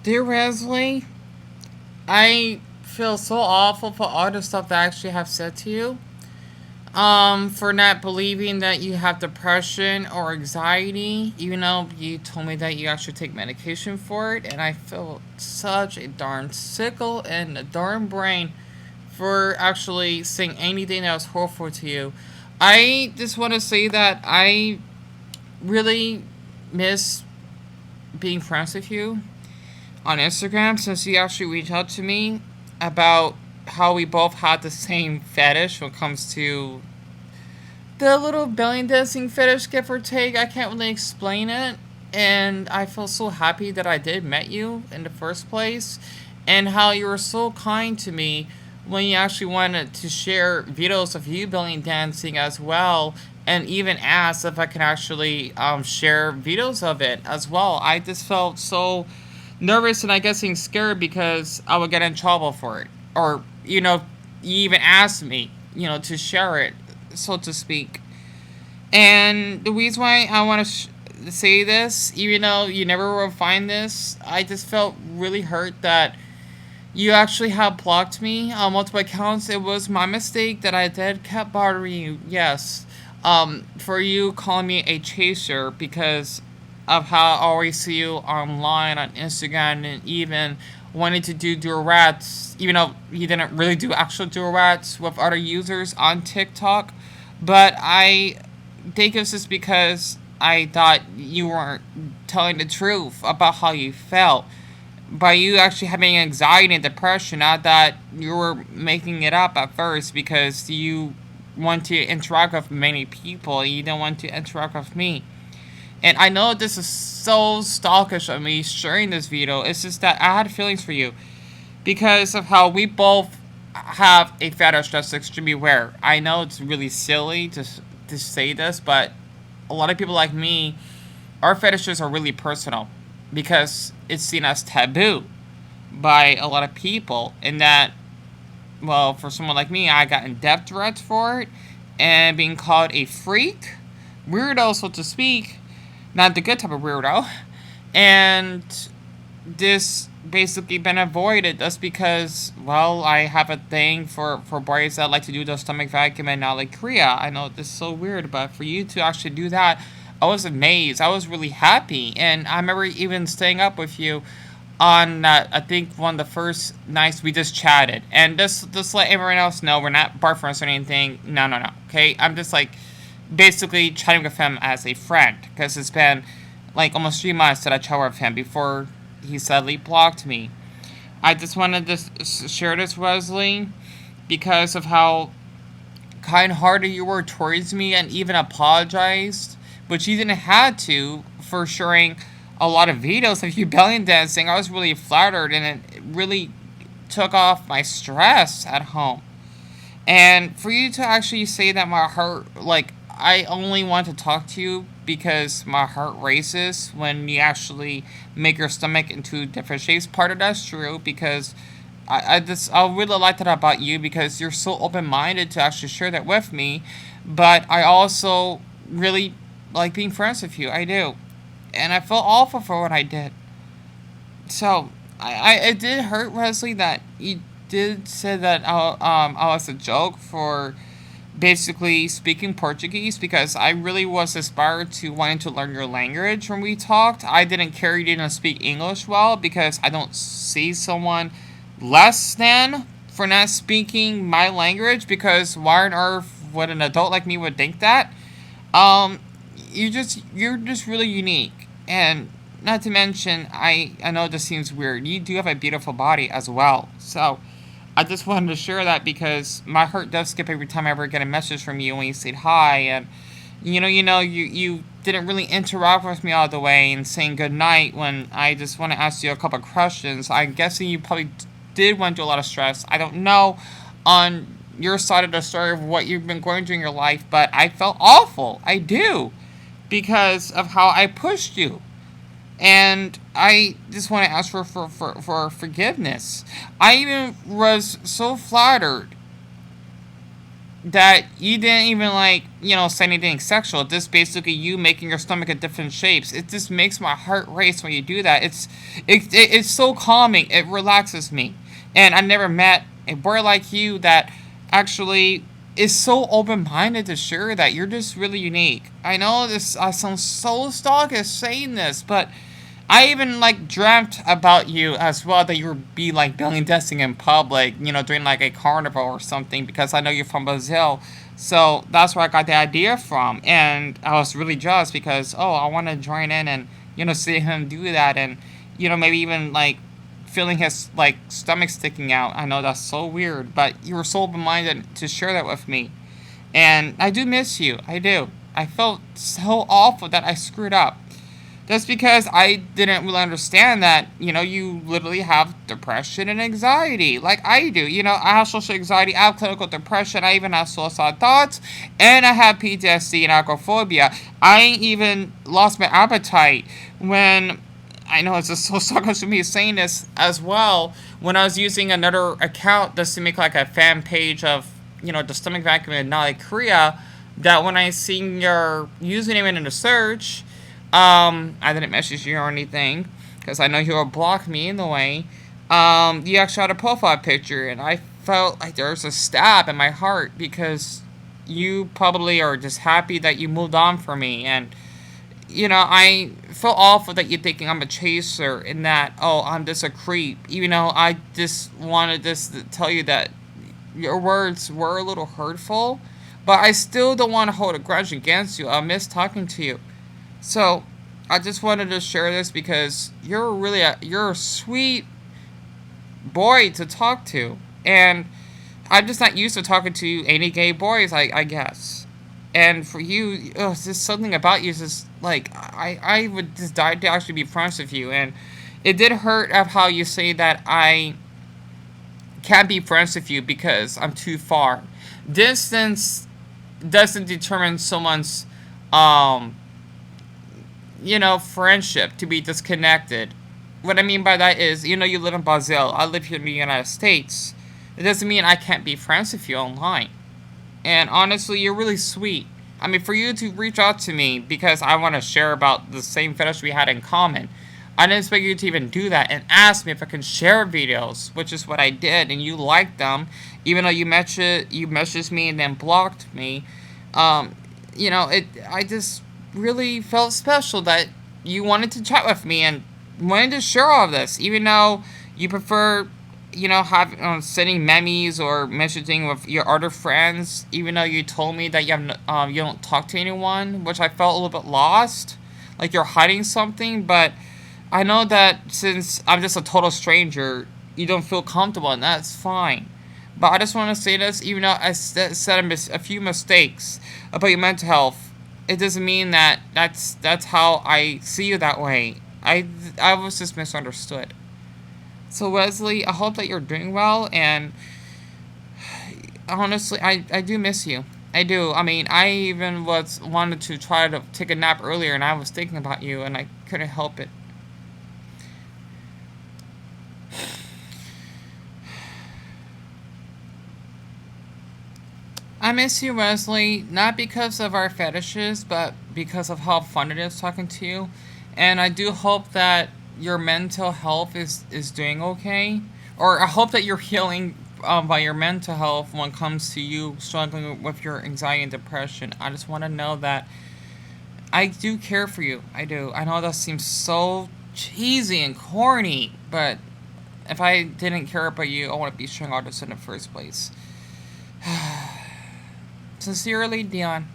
Dear Wesley, I feel so awful for all the stuff that I actually have said to you. For not believing that you have depression or anxiety, even though you told me that you actually take medication for it, and I feel such a darn sickle in the darn brain for actually saying anything that was hurtful to you. I just want to say that I really miss being friends with you on Instagram since you actually reached out to me about how we both had the same fetish when it comes to the little belly dancing fetish, give or take. I can't really explain it. And I feel so happy that I did met you in the first place, and how you were so kind to me when you actually wanted to share videos of you belly dancing as well, and even asked if I can actually share videos of it as well. I just felt so nervous and I guess scared because I would get in trouble for it. Or, you even asked me, to share it, so to speak. And the reason why I want to say this, even though you never will find this, I just felt really hurt that you actually have blocked me on multiple accounts. It was my mistake that I did kept bothering you. Yes. For you calling me a chaser because of how I always see you online on Instagram and even wanted to do duets, even though you didn't really do actual duets with other users on TikTok. But I think it's just because I thought you weren't telling the truth about how you felt by you actually having anxiety and depression. Not that you were making it up at first because you want to interact with many people. You don't want to interact with me. And I know this is so stalkish of me sharing this video. It's just that I had feelings for you because of how we both have a fetish that's extremely rare. I know it's really silly to say this, but a lot of people like me, our fetishes are really personal because it's seen as taboo by a lot of people. And that, well, for someone like me, I got in-depth threats for it and being called a freak, weirdo, so to speak, not the good type of weirdo. And this basically been avoided just because, well, I have a thing for boys that like to do the stomach vacuum and not like Korea. I know this is so weird, but for you to actually do that, I was amazed. I was really happy. And I remember even staying up with you on, I think, one of the first nights we just chatted. And just let everyone else know we're not boyfriends or anything. No, no, no. Okay? I'm just like basically chatting with him as a friend because it's been like almost 3 months that I chatted with him before he sadly blocked me. I just wanted to share this, Wesley, because of how kind-hearted you were towards me and even apologized, but you didn't have to for sharing a lot of videos of you belly dancing. I was really flattered, and it really took off my stress at home. And for you to actually say that my heart, like, I only want to talk to you because my heart races when you actually make your stomach into different shapes. Part of that's true because I really like that about you because you're so open minded to actually share that with me. But I also really like being friends with you. I do. And I feel awful for what I did. So it did hurt, Wesley, that you did say that I was a joke for basically speaking Portuguese because I really was inspired to wanting to learn your language when we talked. I didn't care you didn't speak English well because I don't see someone less than for not speaking my language because why on earth would an adult like me would think that? Um, you're just really unique, and not to mention I know this seems weird. You do have a beautiful body as well, so I just wanted to share that because my heart does skip every time I ever get a message from you when you said hi, and you didn't really interact with me all the way and saying good night when I just want to ask you a couple of questions. I'm guessing you probably did went through a lot of stress. I don't know on your side of the story of what you've been going through in your life, but I felt awful. I do because of how I pushed you. And I just want to ask for forgiveness. I even was so flattered that you didn't even like, say anything sexual. This basically you making your stomach in different shapes. It just makes my heart race when you do that. It's so calming. It relaxes me. And I never met a boy like you that actually is so open minded to share that. You're just really unique. I know this I sound so stalkish saying this, but I even like dreamt about you as well, that you would be like belly dancing in public, during like a carnival or something, because I know you're from Brazil. So that's where I got the idea from. And I was really jealous because, oh, I want to join in and, see him do that. And, maybe even like feeling his like stomach sticking out. I know that's so weird, but you were so open minded to share that with me. And I do miss you. I do. I felt so awful that I screwed up. That's because I didn't really understand that, you literally have depression and anxiety like I do. I have social anxiety, I have clinical depression, I even have suicide thoughts, and I have PTSD and agoraphobia. I even lost my appetite when, I know it's just so suckers for me saying this as well, when I was using another account just to make like a fan page of, the stomach vacuum in North Korea, that when I seen your username in the search, I didn't message you or anything because I know you will block me in the way. You actually had a profile picture, and I felt like there was a stab in my heart because you probably are just happy that you moved on from me. And, I feel awful that you're thinking I'm a chaser and that, oh, I'm just a creep. Even though I just wanted this to tell you that your words were a little hurtful, but I still don't want to hold a grudge against you. I miss talking to you. So, I just wanted to share this because you're a sweet boy to talk to, and I'm just not used to talking to any gay boys, I guess. And for you, it's just something about you is just like I would just die to actually be friends with you. And it did hurt of how you say that I can't be friends with you because I'm too far. Distance doesn't determine someone's um friendship to be disconnected. What I mean by that is, you live in Brazil, I live here in the United States. It doesn't mean I can't be friends with you online. And honestly, you're really sweet. I mean, for you to reach out to me because I want to share about the same fetish we had in common, I didn't expect you to even do that and ask me if I can share videos, which is what I did, and you liked them, even though you messaged me and then blocked me. I just really felt special that you wanted to chat with me and wanted to share all of this, even though you prefer, have sending memes or messaging with your other friends. Even though you told me that you don't talk to anyone, which I felt a little bit lost, like you're hiding something. But I know that since I'm just a total stranger, you don't feel comfortable, and that's fine. But I just want to say this, even though I said a few mistakes about your mental health, it doesn't mean that that's how I see you that way. I was just misunderstood. So Wesley, I hope that you're doing well, and honestly, I do miss you. I do. I mean, I even wanted to try to take a nap earlier, and I was thinking about you, and I couldn't help it. I miss you, Wesley, not because of our fetishes, but because of how fun it is talking to you. And I do hope that your mental health is doing okay. Or I hope that you're healing by your mental health when it comes to you struggling with your anxiety and depression. I just want to know that I do care for you. I do. I know that seems so cheesy and corny, but if I didn't care about you, I wouldn't be sharing all this in the first place. Sincerely, Deon.